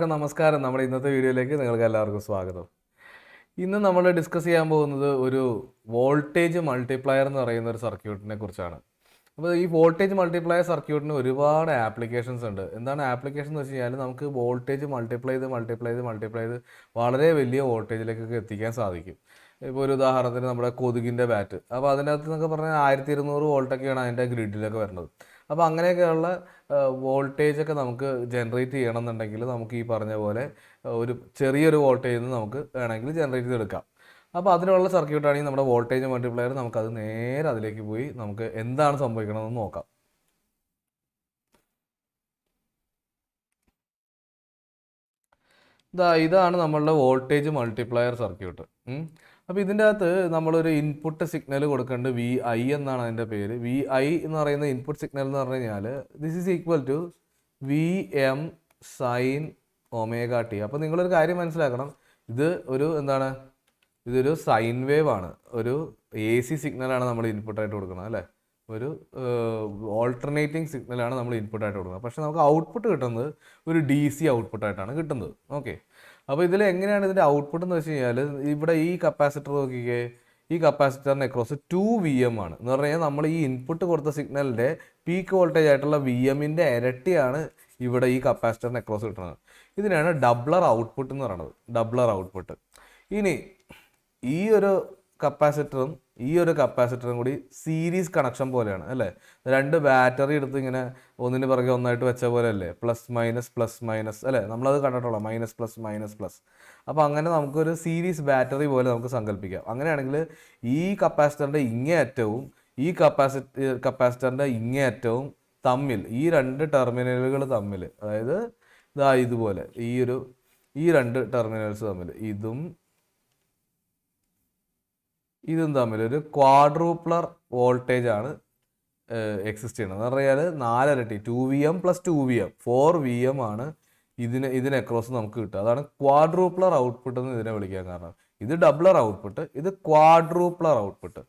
എല്ലാവർക്കും നമസ്കാരം. നമ്മുടെ ഇന്നത്തെ വീഡിയോയിലേക്ക് നിങ്ങൾക്ക് എല്ലാവർക്കും സ്വാഗതം. ഇന്ന് നമ്മൾ ഡിസ്കസ് ചെയ്യാൻ പോകുന്നത് ഒരു വോൾട്ടേജ് മൾട്ടിപ്ലയർ എന്ന് പറയുന്ന ഒരു സർക്യൂട്ടിനെ കുറിച്ചാണ്. അപ്പോൾ ഈ വോൾട്ടേജ് മൾട്ടിപ്ലയർ സർക്യൂട്ടിന് ഒരുപാട് ആപ്ലിക്കേഷൻസ് ഉണ്ട്. എന്താണ് ആപ്ലിക്കേഷൻ എന്ന് വെച്ച് കഴിഞ്ഞാൽ നമുക്ക് വോൾട്ടേജ് മൾട്ടിപ്ലൈ ചെയ്ത് വളരെ വലിയ വോൾട്ടേജിലേക്കൊക്കെ എത്തിക്കാൻ സാധിക്കും. ഇപ്പോൾ ഒരു ഉദാഹരണത്തിന് നമ്മുടെ കൊതുകിൻ്റെ ബാറ്റ്. അപ്പോൾ അതിനകത്ത് എന്നൊക്കെ പറഞ്ഞാൽ 1200 വോൾട്ടൊക്കെയാണ് അതിൻ്റെ ഗ്രിഡിലൊക്കെ വരുന്നത്. അപ്പോൾ അങ്ങനെയൊക്കെയുള്ള വോൾട്ടേജൊക്കെ നമുക്ക് ജനറേറ്റ് ചെയ്യണമെന്നുണ്ടെങ്കിൽ നമുക്ക് ഈ പറഞ്ഞ പോലെ ഒരു ചെറിയൊരു വോൾട്ടേജിൽ നിന്ന് നമുക്ക് വേണമെങ്കിൽ ജനറേറ്റ് ചെയ്തെടുക്കാം. അപ്പോൾ അതിനുള്ള സർക്യൂട്ടാണെങ്കിൽ നമ്മുടെ വോൾട്ടേജ് മൾട്ടിപ്ലയർ നമുക്കത് നേരെ അതിലേക്ക് പോയി നമുക്ക് എന്താണ് സംഭവിക്കണമെന്ന് നോക്കാം. ഇതാണ് നമ്മളുടെ വോൾട്ടേജ് മൾട്ടിപ്ലയർ സർക്യൂട്ട്. അപ്പോൾ ഇതിൻ്റെ അകത്ത് നമ്മളൊരു ഇൻപുട്ട് സിഗ്നൽ കൊടുക്കേണ്ടത് VI എന്നാണ് അതിൻ്റെ പേര്. VI എന്ന് പറയുന്ന ഇൻപുട്ട് സിഗ്നൽ എന്ന് പറഞ്ഞു കഴിഞ്ഞാൽ this is equal to VM sine ω t. അപ്പോൾ നിങ്ങളൊരു കാര്യം മനസ്സിലാക്കണം, ഇത് ഒരു എന്താണ്, ഇതൊരു സൈൻ വേവ് ആണ്. ഒരു AC സിഗ്നലാണ് നമ്മൾ ഇൻപുട്ടായിട്ട് കൊടുക്കുന്നത് അല്ലേ. ഒരു ഓൾട്ടർനേറ്റിംഗ് സിഗ്നലാണ് നമ്മൾ ഇൻപുട്ടായിട്ട് കൊടുക്കുന്നത്. പക്ഷേ നമുക്ക് ഔട്ട്പുട്ട് കിട്ടുന്നത് ഒരു DC ഔട്ട്പുട്ടായിട്ടാണ് കിട്ടുന്നത്. ഓക്കെ, അപ്പോൾ ഇതിൽ എങ്ങനെയാണ് ഇതിൻ്റെ ഔട്ട്പുട്ട് എന്ന് വെച്ച് കഴിഞ്ഞാൽ ഇവിടെ ഈ കപ്പാസിറ്റർ നോക്കിക്കേ, ഈ കപ്പാസിറ്ററിന് അക്രോസ് 2VM ആണ്. എന്ന് പറഞ്ഞു കഴിഞ്ഞാൽ നമ്മൾ ഈ ഇൻപുട്ട് കൊടുത്ത സിഗ്നലിൻ്റെ പീക്ക് വോൾട്ടേജ് ആയിട്ടുള്ള VMൻ്റെ ഇരട്ടിയാണ് ഇവിടെ ഈ കപ്പാസിറ്ററിന് അക്രോസ് കിട്ടുന്നത്. ഇതിനാണ് ഡബ്ലർ ഔട്ട്പുട്ട് എന്ന് പറയുന്നത്, ഡബ്ലർ ഔട്ട്പുട്ട്. ഇനി ഈ ഒരു കപ്പാസിറ്ററും കൂടി സീരീസ് കണക്ഷൻ പോലെയാണ് അല്ലേ. രണ്ട് ബാറ്ററി എടുത്ത് ഇങ്ങനെ ഒന്നിന് പിറകെ ഒന്നായിട്ട് വെച്ച പോലെ അല്ലേ, പ്ലസ് മൈനസ് അല്ലേ, നമ്മളത് കണ്ടിട്ടുള്ളൂ, മൈനസ്. അപ്പോൾ അങ്ങനെ നമുക്കൊരു സീരീസ് ബാറ്ററി പോലെ നമുക്ക് സങ്കല്പിക്കാം. അങ്ങനെയാണെങ്കിൽ ഈ കപ്പാസിറ്ററിൻ്റെ ഇങ്ങേയറ്റവും ഈ കപ്പാസിറ്ററിൻ്റെ ഇങ്ങേയറ്റവും തമ്മിൽ, ഈ രണ്ട് ടെർമിനലുകൾ തമ്മിൽ, അതായത് ഇതുപോലെ ഈ രണ്ട് ടെർമിനൽസ് തമ്മിൽ ഇതും തമ്മിൽ ഒരു ക്വാഡ്രൂപ്ലർ വോൾട്ടേജ് ആണ് എക്സിസ്റ്റ് ചെയ്യുന്നത്. എന്ന് പറഞ്ഞാൽ 4 ഇരട്ടി 2VM + 2VM 4VM ആണ് ഇതിന് അക്രോസ് നമുക്ക് കിട്ടുക. അതാണ് ക്വാഡ്രൂപ്ലർ ഔട്ട്പുട്ട് എന്ന് ഇതിനെ വിളിക്കാൻ കാരണം. ഇത് ഡബ്ലർ ഔട്ട്പുട്ട്, ഇത് ക്വാഡ്രൂപ്ലർ ഔട്ട്പുട്ട്.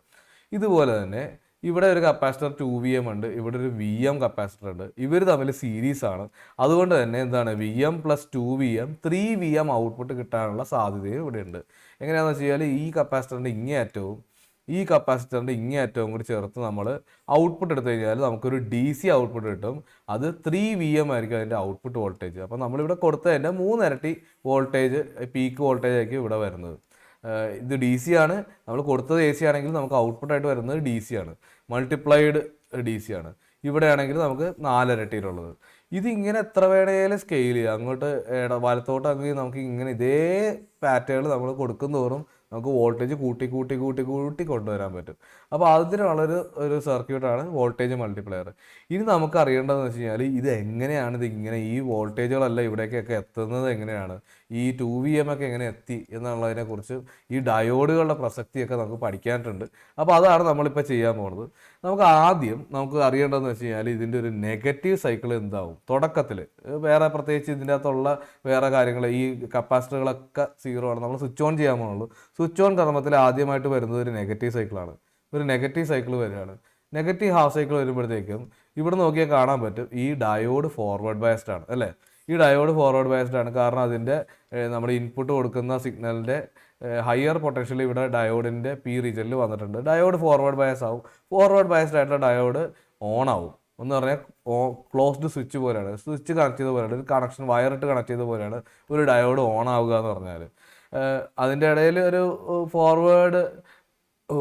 ഇതുപോലെ തന്നെ ഇവിടെ ഒരു കപ്പാസിറ്റർ 2VM ഉണ്ട്, ഇവിടെ ഒരു VM കപ്പാസിറ്റർ ഉണ്ട്. ഇവർ തമ്മിൽ സീരീസ് ആണ്. അതുകൊണ്ട് തന്നെ എന്താണ്, VM + 2VM 3VM ഔട്ട്പുട്ട് കിട്ടാനുള്ള സാധ്യതയും ഇവിടെ ഉണ്ട്. എങ്ങനെയാണെന്ന് വെച്ച് കഴിഞ്ഞാൽ ഈ കപ്പാസിറ്ററിൻ്റെ ഇങ്ങേയറ്റവും കൂടി ചേർത്ത് നമ്മൾ ഔട്ട്പുട്ട് എടുത്തു കഴിഞ്ഞാൽ നമുക്കൊരു DC ഔട്ട്പുട്ട് കിട്ടും. അത് 3VM ആയിരിക്കും അതിൻ്റെ ഔട്ട്പുട്ട് വോൾട്ടേജ്. അപ്പോൾ നമ്മളിവിടെ കൊടുത്തതിൻ്റെ 3 ഇരട്ടി വോൾട്ടേജ്, പീക്ക് വോൾട്ടേജ് ആയിരിക്കും ഇവിടെ വരുന്നത്. ഇത് DC ആണ്, നമ്മൾ കൊടുത്തത് AC ആണെങ്കിൽ നമുക്ക് ഔട്ട്പുട്ടായിട്ട് വരുന്നത് DC ആണ്, മൾട്ടിപ്ലൈഡ് DC ആണ്. ഇവിടെ ആണെങ്കിൽ നമുക്ക് 4 ഇരട്ടിയിലുള്ളത്. ഇതിങ്ങനെ എത്ര വേണേലും സ്കെയിൽ ചെയ്യാം, അങ്ങോട്ട് വലത്തോട്ടാണെങ്കിൽ നമുക്ക് ഇങ്ങനെ ഇതേ പാറ്റേൺ നമ്മൾ കൊടുക്കുന്തോറും നമുക്ക് വോൾട്ടേജ് കൂട്ടി കൊണ്ടുവരാൻ പറ്റും. അപ്പോൾ അതിനുള്ളൊരു സർക്യൂട്ടാണ് വോൾട്ടേജ് മൾട്ടിപ്ലയർ. ഇനി നമുക്ക് അറിയേണ്ടതെന്ന് വെച്ച് കഴിഞ്ഞാൽ ഇത് എങ്ങനെയാണ് ഇതിങ്ങനെ ഈ വോൾട്ടേജുകളെല്ലാം ഇവിടേക്കൊക്കെ എത്തുന്നത് എങ്ങനെയാണ്, ഈ 2VM ഒക്കെ എങ്ങനെ എത്തി എന്നുള്ളതിനെക്കുറിച്ച് ഈ ഡയോഡുകളുടെ പ്രസക്തിയൊക്കെ നമുക്ക് പഠിക്കാനായിട്ടുണ്ട്. അപ്പോൾ അതാണ് നമ്മളിപ്പോൾ ചെയ്യാൻ പോകുന്നത്. നമുക്ക് അറിയേണ്ടതെന്ന് വെച്ച് കഴിഞ്ഞാൽ ഇതിൻ്റെ ഒരു നെഗറ്റീവ് സൈക്കിൾ എന്താവും തുടക്കത്തിൽ. വേറെ പ്രത്യേകിച്ച് ഇതിൻ്റെ അകത്തുള്ള വേറെ കാര്യങ്ങൾ, ഈ കപ്പാസിറ്ററുകളൊക്കെ 0 ആണ്. നമ്മൾ സ്വിച്ച് ഓൺ ചെയ്യാൻ പോകുന്നുള്ളൂ. സ്വിച്ച് ഓൺ ക്രമത്തിൽ ആദ്യമായിട്ട് വരുന്നത് ഒരു നെഗറ്റീവ് സൈക്കിളാണ്. ഒരു നെഗറ്റീവ് സൈക്കിൾ വരികയാണ്. നെഗറ്റീവ് ഹാഫ് സൈക്കിൾ വരുമ്പോഴത്തേക്കും ഇവിടെ നോക്കിയാൽ കാണാൻ പറ്റും ഈ ഡയോഡ് ഫോർവേഡ് ബയസ്ഡ് ആണ് അല്ലേ. ഈ ഡയോഡ് ഫോർവേഡ് ബയസ്ഡ് ആണ് കാരണം അതിൻ്റെ നമ്മുടെ ഇൻപുട്ട് കൊടുക്കുന്ന സിഗ്നലിൻ്റെ ഹയർ പൊട്ടൻഷ്യൽ ഇവിടെ ഡയോഡിൻ്റെ P റീജിയനിൽ വന്നിട്ടുണ്ട്. ഡയോഡ് ഫോർവേഡ് ബയസ് ആവും. ഫോർവേഡ് ബയസ്ഡ് ആയിട്ടുള്ള ഡയോഡ് ഓൺ ആവും. എന്ന് പറഞ്ഞാൽ ക്ലോസ്ഡ് സ്വിച്ച് പോലെയാണ്, സ്വിച്ച് കണക്ട് ചെയ്ത പോലെയാണ്, ഒരു കണക്ഷൻ വയറിട്ട് കണക്ട് ചെയ്ത പോലെയാണ് ഒരു ഡയോഡ് ഓൺ ആവുക എന്ന് പറഞ്ഞാൽ. അതിൻ്റെ ഇടയിൽ ഒരു ഫോർവേഡ്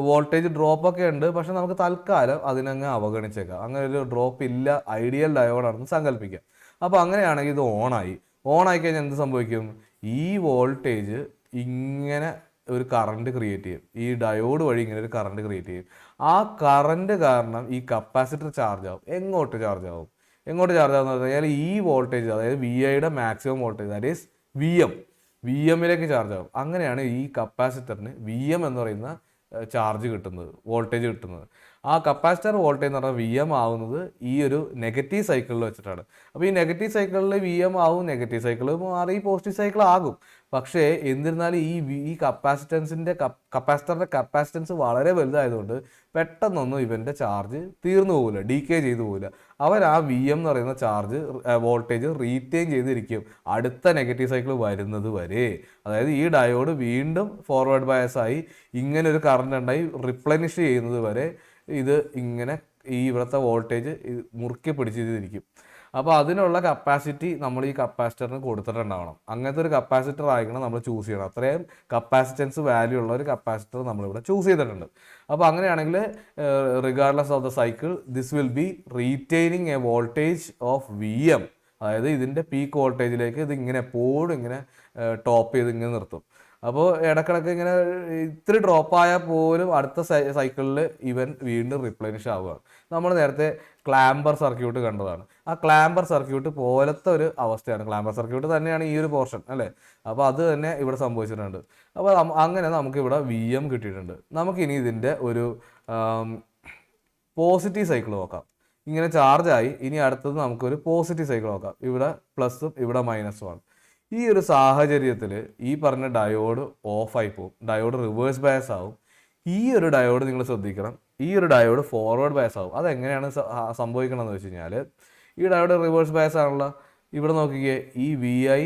വോൾട്ടേജ് ഡ്രോപ്പൊക്കെ ഉണ്ട്, പക്ഷെ നമുക്ക് തൽക്കാലം അതിനങ്ങ് അവഗണിച്ചേക്കാം. അങ്ങനെ ഒരു ഡ്രോപ്പ് ഇല്ല, ഐഡിയൽ ഡയോഡാണെന്ന് സങ്കല്പിക്കാം. അപ്പോൾ അങ്ങനെയാണെങ്കിൽ ഇത് ഓണായി കഴിഞ്ഞാൽ എന്ത് സംഭവിക്കും, ഈ വോൾട്ടേജ് ഇങ്ങനെ ഒരു കറണ്ട് ക്രിയേറ്റ് ചെയ്യും. ഈ ഡയോഡ് വഴി ഇങ്ങനെ ഒരു കറണ്ട് ക്രിയേറ്റ് ചെയ്യും. ആ കറണ്ട് കാരണം ഈ കപ്പാസിറ്റർ ചാർജ് ആവും. എങ്ങോട്ട് ചാർജ് ആവും എന്ന് പറഞ്ഞാൽ ഈ വോൾട്ടേജ്, അതായത് VIയുടെ മാക്സിമം വോൾട്ടേജ്, ദാറ്റ് ഈസ് VMലേക്ക് ചാർജ് ആവും. അങ്ങനെയാണ് ഈ കപ്പാസിറ്ററിന് VM എന്ന് പറയുന്ന ചാർജ് കിട്ടുന്നത്, വോൾട്ടേജ് കിട്ടുന്നത്. ആ കപ്പാസിറ്റർ വോൾട്ടേജ് എന്ന് പറഞ്ഞാൽ VM ആവുന്നത് ഈ ഒരു നെഗറ്റീവ് സൈക്കിളിൽ വെച്ചിട്ടാണ്. അപ്പോൾ ഈ നെഗറ്റീവ് സൈക്കിളിൽ VM ആവും, നെഗറ്റീവ് സൈക്കിൾ മാറി പോസിറ്റീവ് സൈക്കിൾ ആകും. പക്ഷേ എന്നിരുന്നാലും ഈ കപ്പാസിറ്ററിൻ്റെ കപ്പാസിറ്റൻസ് വളരെ വലുതായതുകൊണ്ട് പെട്ടെന്നൊന്നും ഇവൻ്റെ ചാർജ് തീർന്നു പോകില്ല, ഡീക്കേ ചെയ്തു പോകില്ല. അവൻ ആ VM എന്ന് പറയുന്ന ചാർജ് വോൾട്ടേജ് റീറ്റെയിൻ ചെയ്തിരിക്കും അടുത്ത നെഗറ്റീവ് സൈക്കിൾ വരുന്നത് വരെ. അതായത് ഈ ഡയോഡ് വീണ്ടും ഫോർവേഡ് ബയസായി ഇങ്ങനെ ഒരു കറണ്ട് ഉണ്ടായി റിപ്ലനിഷ് ചെയ്യുന്നത് വരെ ഇത് ഇങ്ങനെ ഇവിടുത്തെ വോൾട്ടേജ് മുറുക്കി പിടിച്ചിരിക്കും. അപ്പോൾ അതിനുള്ള കപ്പാസിറ്റി നമ്മൾ ഈ കപ്പാസിറ്ററിന് കൊടുത്തിട്ടുണ്ടാവണം. അങ്ങനത്തെ ഒരു കപ്പാസിറ്റർ ആയിരിക്കണം നമ്മൾ ചൂസ് ചെയ്യണം. അത്രയും കപ്പാസിറ്റൻസ് വാല്യൂ ഉള്ള ഒരു കപ്പാസിറ്റർ നമ്മളിവിടെ ചൂസ് ചെയ്തിട്ടുണ്ട്. അപ്പോൾ അങ്ങനെയാണെങ്കിൽ regardless of the cycle this will be retaining A voltage of VM. അതായത് ഇതിൻ്റെ പീക്ക് വോൾട്ടേജിലേക്ക് ഇത് ഇങ്ങനെ എപ്പോഴും ഇങ്ങനെ ടോപ്പ് ചെയ്ത് ഇങ്ങനെ നിർത്തും. അപ്പോൾ ഇടക്കിടക്ക് ഇങ്ങനെ ഇത്തിരി ഡ്രോപ്പായാൽ പോലും അടുത്ത സൈക്കിളിൽ ഇവൻ വീണ്ടും റിപ്ലനിഷ് ആവുകയാണ്. നമ്മൾ നേരത്തെ ക്ലാമ്പർ സർക്യൂട്ട് കണ്ടതാണ്. ആ ക്ലാമ്പർ സർക്യൂട്ട് പോലത്തെ ഒരു അവസ്ഥയാണ്. ക്ലാമ്പർ സർക്യൂട്ട് തന്നെയാണ് ഈ ഒരു പോർഷൻ അല്ലേ. അപ്പോൾ അത് തന്നെ ഇവിടെ സംഭവിച്ചിട്ടുണ്ട്. അപ്പോൾ അങ്ങനെ നമുക്കിവിടെ VM കിട്ടിയിട്ടുണ്ട്. നമുക്കിനി ഇതിൻ്റെ ഒരു പോസിറ്റീവ് സൈക്കിൾ നോക്കാം. ഇങ്ങനെ ചാർജായി ഇനി അടുത്തത് നമുക്കൊരു പോസിറ്റീവ് സൈക്കിൾ നോക്കാം. ഇവിടെ പ്ലസും ഇവിടെ മൈനസുമാണ്. ഈ ഒരു സാഹചര്യത്തിൽ ഈ പറഞ്ഞ ഡയോഡ് ഓഫായി പോകും, ഡയോഡ് റിവേഴ്സ് ബയസ് ആവും. ഈ ഒരു ഡയോഡ് നിങ്ങൾ ശ്രദ്ധിക്കണം, ഈ ഒരു ഡയോഡ് ഫോർവേഡ് ബയസ് ആവും. അതെങ്ങനെയാണ് സംഭവിക്കണമെന്ന് വെച്ച് കഴിഞ്ഞാൽ ഈ ഡയോഡ് റിവേഴ്സ് ബയസ് ആണല്ലോ. ഇവിടെ നോക്കിക്കേ, ഈ VI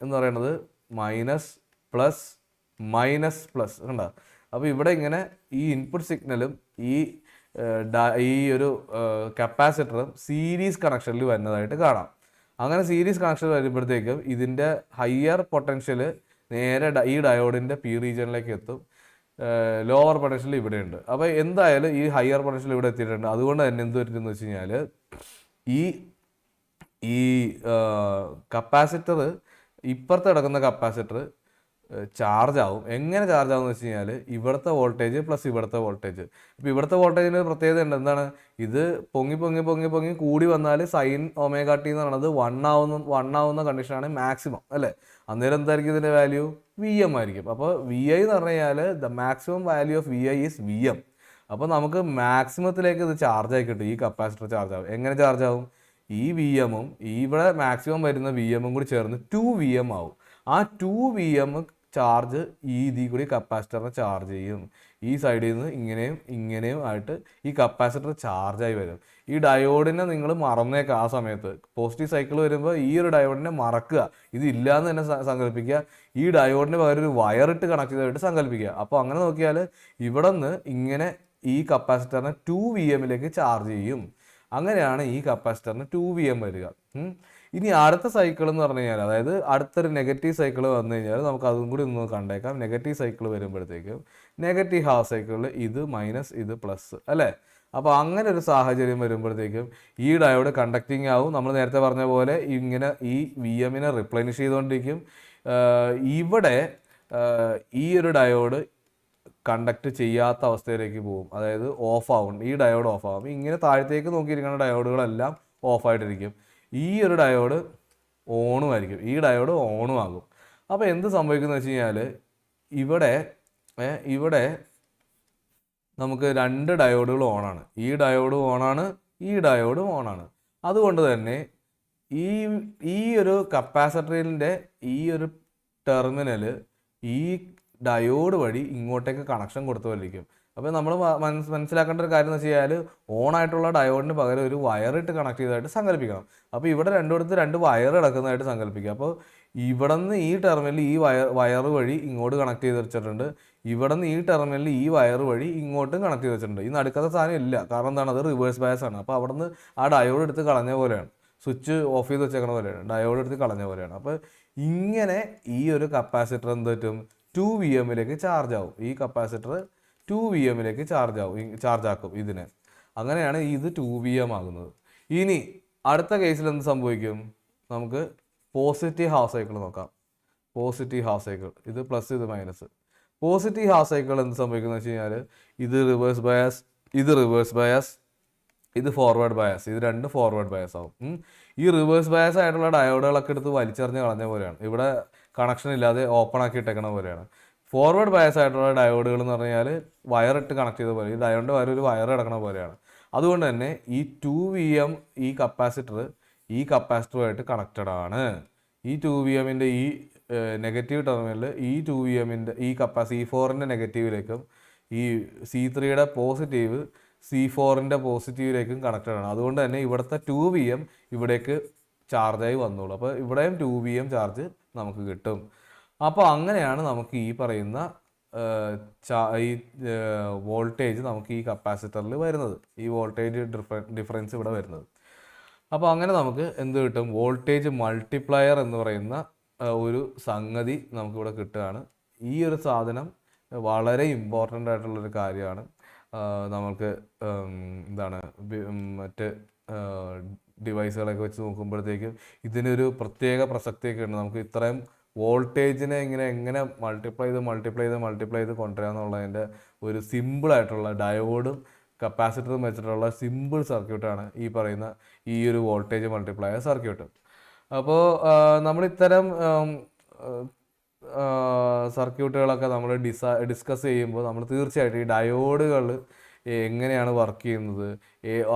എന്ന് പറയുന്നത് മൈനസ് പ്ലസ് മൈനസ് പ്ലസ് കണ്ടോ. അപ്പോൾ ഇവിടെ ഇങ്ങനെ ഈ ഇൻപുട്ട് സിഗ്നലും ഈ ഒരു കപ്പാസിറ്ററും സീരീസ് കണക്ഷനിൽ വരുന്നതായിട്ട് കാണാം. അങ്ങനെ സീരീസ് കണക്ഷൻ വരുമ്പോഴത്തേക്കും ഇതിൻ്റെ ഹയർ പൊട്ടൻഷ്യൽ നേരെ ഈ ഡയോഡിൻ്റെ P റീജിയനിലേക്ക് എത്തും, ലോവർ പൊട്ടൻഷ്യൽ ഇവിടെയുണ്ട്. അപ്പോൾ എന്തായാലും ഈ ഹയർ പൊട്ടൻഷ്യൽ ഇവിടെ എത്തിയിട്ടുണ്ട്. അതുകൊണ്ട് തന്നെ എന്ത് പറ്റുമെന്ന് വെച്ച് കഴിഞ്ഞാൽ ഈ കപ്പാസിറ്റർ ഇപ്പുറത്ത് കിടക്കുന്ന കപ്പാസിറ്റർ ചാർജ് ആവും. എങ്ങനെ ചാർജ് ആവും എന്ന് വെച്ച് കഴിഞ്ഞാൽ ഇവിടുത്തെ വോൾട്ടേജ് പ്ലസ് ഇവിടുത്തെ വോൾട്ടേജ്. ഇപ്പോൾ ഇവിടുത്തെ വോൾട്ടേജിന് പ്രത്യേകത ഉണ്ട്. എന്താണ്, ഇത് പൊങ്ങി പൊങ്ങി പൊങ്ങി പൊങ്ങി കൂടി വന്നാൽ സൈൻ ഒമേഗ T എന്ന് പറയുന്നത് 1 ആവുന്ന കണ്ടീഷനാണ് മാക്സിമം അല്ലേ. അന്നേരം എന്തായിരിക്കും ഇതിൻ്റെ വാല്യൂ VM ആയിരിക്കും. അപ്പോൾ VI എന്ന് പറഞ്ഞു കഴിഞ്ഞാൽ the maximum value of VI is VM. അപ്പോൾ നമുക്ക് മാക്സിമത്തിലേക്ക് ഇത് ചാർജ് ആയി കിട്ടും. ഈ കപ്പാസിറ്റർ ചാർജ് ആവും. എങ്ങനെ ചാർജ് ആവും? ഈ VMഉം ഇവിടെ മാക്സിമം വരുന്ന VMഉം കൂടി ചേർന്ന് 2VM ആവും. ആ 2VM ചാർജ് ഇതിൽ കൂടി കപ്പാസിറ്ററിനെ ചാർജ് ചെയ്യും. ഈ സൈഡിൽ നിന്ന് ഇങ്ങനെയും ആയിട്ട് ഈ കപ്പാസിറ്റർ ചാർജായി വരും. ഈ ഡയോഡിനെ നിങ്ങൾ മറന്നേക്കുക. ആ സമയത്ത് പോസിറ്റീവ് സൈക്കിൾ വരുമ്പോൾ ഈ ഒരു ഡയോഡിനെ മറക്കുക, ഇതില്ലാന്ന് തന്നെ സങ്കല്പിക്കുക. ഈ ഡയോഡിന് പകരം ഒരു വയറിട്ട് കണക്ട് ചെയ്തതായിട്ട് സങ്കല്പിക്കുക. അപ്പോൾ അങ്ങനെ നോക്കിയാൽ ഇവിടെ നിന്ന് ഇങ്ങനെ ഈ കപ്പാസിറ്ററിനെ 2VMലേക്ക് ചാർജ് ചെയ്യും. അങ്ങനെയാണ് ഈ കപ്പാസിറ്ററിന് 2VM വരിക. ഇനി അടുത്ത സൈക്കിൾ എന്ന് പറഞ്ഞു കഴിഞ്ഞാൽ, അതായത് അടുത്തൊരു നെഗറ്റീവ് സൈക്കിൾ വന്നു കഴിഞ്ഞാൽ നമുക്ക് അതും കൂടി ഒന്ന് കണ്ടേക്കാം. നെഗറ്റീവ് സൈക്കിൾ വരുമ്പോഴത്തേക്കും നെഗറ്റീവ് ഹാഫ് സൈക്കിളിൽ ഇത് മൈനസ് ഇത് പ്ലസ് അല്ലേ. അപ്പോൾ അങ്ങനെ ഒരു സാഹചര്യം വരുമ്പോഴത്തേക്കും ഈ ഡയോഡ് കണ്ടക്റ്റിംഗ് ആവും. നമ്മൾ നേരത്തെ പറഞ്ഞ പോലെ ഇങ്ങനെ ഈ VMനെ റിപ്ലനിഷ് ചെയ്തുകൊണ്ടിരിക്കും. ഇവിടെ ഈ ഒരു ഡയോഡ് കണ്ടക്ട് ചെയ്യാത്ത അവസ്ഥയിലേക്ക് പോകും, അതായത് ഓഫാവും. ഈ ഡയോഡ് ഓഫാവും. ഇങ്ങനെ താഴത്തേക്ക് നോക്കിയിരിക്കുന്ന ഡയോഡുകളെല്ലാം ഓഫായിട്ടിരിക്കും. ഈ ഒരു ഡയോഡ് ഓണും ആയിരിക്കും, ഈ ഡയോഡ് ഓണും ആകും. അപ്പോൾ എന്ത് സംഭവിക്കുന്നത് വെച്ച് കഴിഞ്ഞാൽ ഇവിടെ നമുക്ക് രണ്ട് ഡയോഡുകൾ ഓണാണ്. ഈ ഡയോഡ് ഓണാണ്, ഈ ഡയോഡും ഓണാണ്. അതുകൊണ്ട് തന്നെ ഈ ഒരു കപ്പാസിറ്ററിൻ്റെ ഈ ഒരു ടെർമിനൽ ഈ ഡയോഡ് വഴി ഇങ്ങോട്ടേക്ക് കണക്ഷൻ കൊടുത്തുകൊണ്ടിരിക്കും. അപ്പോൾ നമ്മൾ മനസ്സിലാക്കേണ്ട ഒരു കാര്യം എന്ന് വെച്ച് കഴിഞ്ഞാൽ ഓണായിട്ടുള്ള ഡയോഡിന് പകരം ഒരു വയറിട്ട് കണക്ട് ചെയ്തതായിട്ട് സങ്കല്പിക്കണം. അപ്പോൾ ഇവിടെ രണ്ട് വയർ കിടക്കുന്നതായിട്ട് സങ്കല്പിക്കുക. അപ്പോൾ ഇവിടെ നിന്ന് ഈ ടെർമിനലിൽ ഈ വയർ വഴി ഇങ്ങോട്ട് കണക്ട് ചെയ്ത് വെച്ചിട്ടുണ്ട്, ഇവിടെ നിന്ന് ഈ ടെർമിനലിൽ ഈ വയർ വഴി ഇങ്ങോട്ടും കണക്ട് ചെയ്ത് വെച്ചിട്ടുണ്ട്. ഈ നടുക്കത്തെ സാധനം ഇല്ല, കാരണം എന്താണ്, അത് റിവേഴ്സ് ബയസ് ആണ്. അപ്പോൾ അവിടെ നിന്ന് ആ ഡയോഡ് എടുത്ത് കളഞ്ഞ പോലെയാണ്, സ്വിച്ച് ഓഫ് ചെയ്ത് വെച്ചേക്കണ പോലെയാണ്, ഡയോഡ് എടുത്ത് കളഞ്ഞ പോലെയാണ്. അപ്പോൾ ഇങ്ങനെ ഈ ഒരു കപ്പാസിറ്റർ എന്ത് പറ്റും, 2VMലേക്ക് ചാർജ് ആവും. ഈ കപ്പാസിറ്റർ 2VMലേക്ക് ചാർജ് ആക്കും ഇതിനെ. അങ്ങനെയാണ് ഇത് 2VM ആകുന്നത്. ഇനി അടുത്ത കേസിൽ എന്ത് സംഭവിക്കും, നമുക്ക് പോസിറ്റീവ് ഹാഫ് സൈക്കിൾ നോക്കാം. പോസിറ്റീവ് ഹാഫ് സൈക്കിൾ, ഇത് പ്ലസ് ഇത് മൈനസ്. പോസിറ്റീവ് ഹാഫ് സൈക്കിൾ എന്ത് സംഭവിക്കുന്നത് വെച്ച് കഴിഞ്ഞാൽ ഇത് റിവേഴ്സ് ബയസ്, ഇത് റിവേഴ്സ് ബയസ്, ഇത് ഫോർവേഡ് ബയസ്, ഇത് രണ്ട് ഫോർവേഡ് ബയസ് ആവും. ഈ റിവേഴ്സ് ബയസ് ആയിട്ടുള്ള ഡയോഡുകളൊക്കെ എടുത്ത് വലിച്ചെറിഞ്ഞ് കളഞ്ഞ പോലെയാണ്, ഇവിടെ കണക്ഷൻ ഇല്ലാതെ ഓപ്പൺ ആക്കി ഇട്ടേക്കണ പോലെയാണ്. ഫോർവേഡ് ബയസ് ആയിട്ടുള്ള ഡയോഡുകൾ എന്ന് പറഞ്ഞാൽ വയറിട്ട് കണക്ട് ചെയ്ത പോലെ, ഈ ഡയോഡിൻ്റെ വയർ ഒരു വയർ കിടക്കണ പോലെയാണ്. അതുകൊണ്ട് തന്നെ ഈ 2VM ഈ കപ്പാസിറ്ററുമായിട്ട് കണക്റ്റഡ് ആണ്. ഈ 2VMൻ്റെ ഈ നെഗറ്റീവ് ടെർമിനൽ ഈ 2 VM ഈ C4ൻ്റെ നെഗറ്റീവിലേക്കും ഈ C3യുടെ പോസിറ്റീവ് C4ൻ്റെ പോസിറ്റീവിലേക്കും കണക്റ്റഡ് ആണ്. അതുകൊണ്ട് തന്നെ ഇവിടുത്തെ 2 VM ഇവിടേക്ക് ചാർജായി വന്നോളൂ. അപ്പോൾ ഇവിടെയും 2 VM ചാർജ് നമുക്ക് കിട്ടും. അപ്പോൾ അങ്ങനെയാണ് നമുക്ക് ഈ പറയുന്ന ഈ വോൾട്ടേജ് നമുക്ക് ഈ കപ്പാസിറ്ററിൽ വരുന്നത്, ഈ വോൾട്ടേജ് ഡിഫറൻസ് ഇവിടെ വരുന്നത്. അപ്പോൾ അങ്ങനെ നമുക്ക് എന്ത് കിട്ടും? വോൾട്ടേജ് മൾട്ടിപ്ലയർ എന്ന് പറയുന്ന ഒരു സംഗതി നമുക്കിവിടെ കിട്ടുകയാണ്. ഈ ഒരു സാധനം വളരെ ഇമ്പോർട്ടൻ്റ് ആയിട്ടുള്ളൊരു കാര്യമാണ്. നമുക്ക് എന്താണ് മറ്റ് ഡിവൈസുകളൊക്കെ വെച്ച് നോക്കുമ്പോഴത്തേക്കും ഇതിനൊരു പ്രത്യേക പ്രസക്തിയൊക്കെ ഉണ്ട്. നമുക്ക് ഇത്രയും വോൾട്ടേജിനെ എങ്ങനെ മൾട്ടിപ്ലൈ ചെയ്ത് കൊണ്ടുവരാമെന്നുള്ളതിൻ്റെ ഒരു സിമ്പിളായിട്ടുള്ള ഡയോഡും കപ്പാസിറ്ററും വെച്ചിട്ടുള്ള സിമ്പിൾ സർക്യൂട്ടാണ് ഈ പറയുന്ന ഈ ഒരു വോൾട്ടേജ് മൾട്ടിപ്ലയർ സർക്യൂട്ട്. അപ്പോൾ നമ്മളിത്തരം സർക്യൂട്ടുകളൊക്കെ നമ്മൾ ഡിസ്കസ് ചെയ്യുമ്പോൾ നമ്മൾ തീർച്ചയായിട്ടും ഈ ഡയോഡുകൾ എങ്ങനെയാണ് വർക്ക് ചെയ്യുന്നത്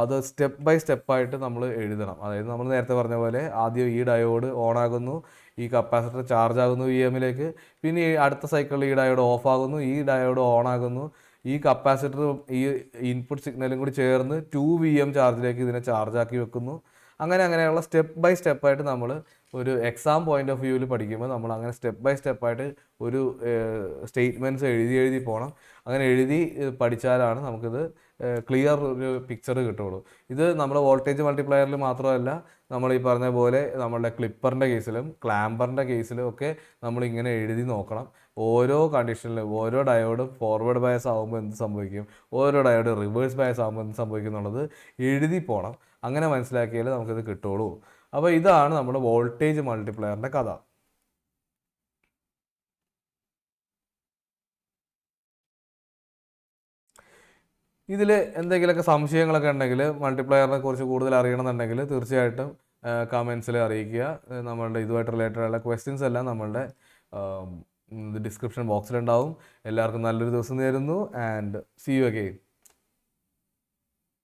അത് സ്റ്റെപ്പ് ബൈ സ്റ്റെപ്പായിട്ട് നമ്മൾ എഴുതണം. അതായത് നമ്മൾ നേരത്തെ പറഞ്ഞ പോലെ ആദ്യം ഈ ഡയോഡ് ഓണാകുന്നു, ഈ കപ്പാസിറ്റർ ചാർജ് ആകുന്നു VMലേക്ക്, പിന്നെ ഈ അടുത്ത സൈക്കിളിൽ ഈ ഡയോഡ് ഓഫ് ആകുന്നു, ഈ ഡയോഡ് ഓണാകുന്നു, ഈ കപ്പാസിറ്ററും ഈ ഇൻപുട്ട് സിഗ്നലും കൂടി ചേർന്ന് 2 VM ചാർജിലേക്ക് ഇതിനെ ചാർജാക്കി വെക്കുന്നു. അങ്ങനെയുള്ള സ്റ്റെപ്പ് ബൈ സ്റ്റെപ്പായിട്ട് നമ്മൾ ഒരു എക്സാം പോയിന്റ് ഓഫ് വ്യൂവിൽ പഠിക്കുമ്പോൾ നമ്മൾ അങ്ങനെ സ്റ്റെപ്പ് ബൈ സ്റ്റെപ്പായിട്ട് ഒരു സ്റ്റേറ്റ്മെൻറ്റ്സ് എഴുതി പോകണം. അങ്ങനെ എഴുതി പഠിച്ചാലാണ് നമുക്കിത് ക്ലിയർ ഒരു പിക്ചർ കിട്ടുള്ളൂ. ഇത് നമ്മുടെ വോൾട്ടേജ് മൾട്ടിപ്ലയറിൽ മാത്രമല്ല, നമ്മൾ ഈ പറഞ്ഞ പോലെ നമ്മളുടെ ക്ലിപ്പറിൻ്റെ കേസിലും ക്ലാമ്പറിൻ്റെ കേസിലും ഒക്കെ നമ്മളിങ്ങനെ എഴുതി നോക്കണം. ഓരോ കണ്ടീഷനിലും ഓരോ ഡയോഡും ഫോർവേഡ് ബയസ് ആകുമ്പോൾ എന്ത് സംഭവിക്കും, ഓരോ ഡയോഡ് റിവേഴ്സ് ബയസ് ആകുമ്പോൾ എന്ത് സംഭവിക്കും എന്നുള്ളത് എഴുതി പോകണം. അങ്ങനെ മനസ്സിലാക്കിയാലേ നമുക്കിത് കിട്ടുള്ളൂ. അപ്പോൾ ഇതാണ് നമ്മുടെ വോൾട്ടേജ് മൾട്ടിപ്ലയറിൻ്റെ കഥ. ഇതിൽ എന്തെങ്കിലുമൊക്കെ സംശയങ്ങളൊക്കെ ഉണ്ടെങ്കിൽ, മൾട്ടിപ്ലയറിനെ കുറിച്ച് കൂടുതൽ അറിയണമെന്നുണ്ടെങ്കിൽ തീർച്ചയായിട്ടും കമൻസിൽ അറിയിക്കുക. നമ്മളുടെ ഇതുമായിട്ട് റിലേറ്റഡ് ആയിട്ടുള്ള ക്വസ്റ്റ്യൻസ് എല്ലാം നമ്മളുടെ ഡിസ്ക്രിപ്ഷൻ ബോക്സിലുണ്ടാവും. എല്ലാവർക്കും നല്ലൊരു ദിവസം നേരുന്നു. And see you again.